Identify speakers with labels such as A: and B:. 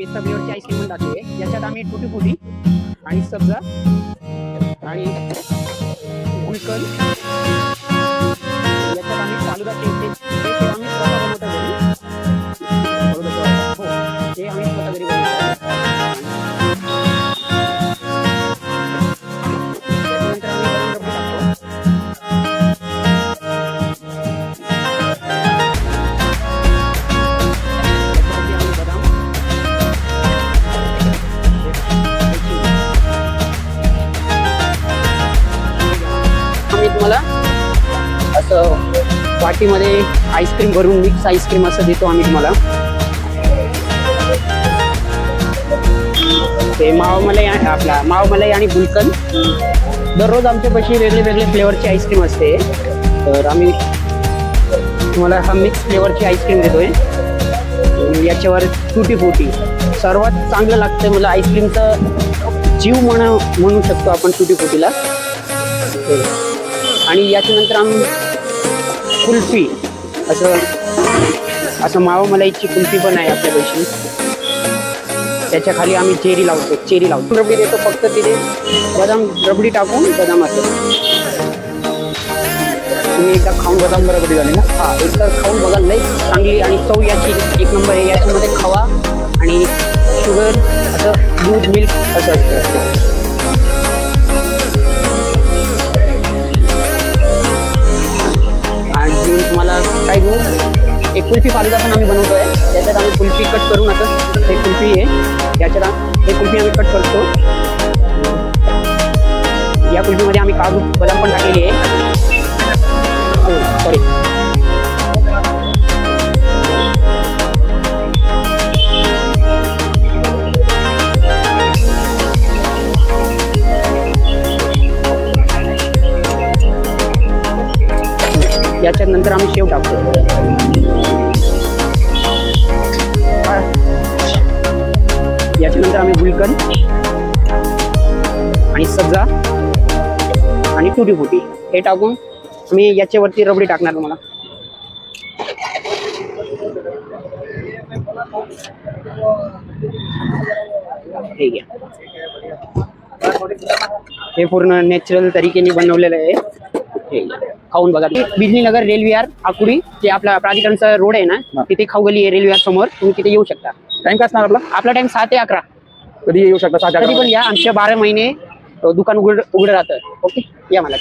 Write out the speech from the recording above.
A: पिस्ता फ्लेवरची आईस्क्रीम टाकली याच्यात आम्ही टुटी फुटी आणि सब्जा आणि गुलकंद याच्यात आम्ही फालुदा केक ते आम्ही स्वतः बनवतो ते आम्ही स्वतः घरी बनवतो। तुम्हाला असं वाटीमध्ये आईस्क्रीम भरून मिक्स आईस्क्रीम असं देतो आम्ही तुम्हाला। ते मावमलाई आपला मावमलाई आणि गुलकंद दररोज आमच्यापाशी वेगळे वेगळे फ्लेवरची आईस्क्रीम असते, तर आम्ही तुम्हाला हा मिक्स फ्लेवरची आईस्क्रीम देतोय। याच्यावर टुटी फुटी सर्वात चांगलं लागतं मला, आईस्क्रीमचा जीव म्हणू शकतो आपण टुटी फुटीला। आणि याच्यानंतर आम्ही कुल्फी असं मावमलाईची कुल्फी पण आहे आपल्यापाशी, त्याच्या खाली आम्ही चेरी लावतो रबडी देतो, फक्त तिथे बदाम रबडी टाकून बदाम असतो। तुम्ही एकदा खाऊन बदाम रबडी झाली ना? हा, एकदा खाऊन बघा, लई चांगली आणि चव याची एक नंबर आहे। याच्यामध्ये खवा आणि शुगर असं दूध मिल्क असं असतं। तुम्हाला काय देऊ, एक कुल्फी फालुदा पण आम्ही बनवतोय। त्याच्यात आम्ही कुल्फी कट करून आता हे कुल्फी आहे त्याच्यात हे कुल्फी आम्ही कट करतो। या कुल्फीमध्ये आम्ही काजू बदाम पण टाकलेली आहे। सॉरी, याच्यात नंतर आम्ही शेव टाकतो। याच्यानंतर आम्ही गुलकंद आणि सब्जा आणि टुटी फुटी हे टाकून आम्ही याच्यावरती रबडी टाकणार तुम्हाला। ठीक आहे, हे पूर्ण नॅचरल तरीकेने बनवलेलं आहे। खाऊन बघा। बिजनी नगर रेल्वेआर आकुडी जे आपला प्राधिकरणचा रोड आहे ना, तिथे खाऊ गली आहे रेल्वेआर समोर, तुम्ही तिथे येऊ शकता।
B: टाइम काय असणार
A: आपला टाइम 7 ते 11,
B: कधी येऊ शकता? 7 ते 11
A: कधी पण या, आमच्या 12 महिने दुकान उघड राहतं। ओके, या मला।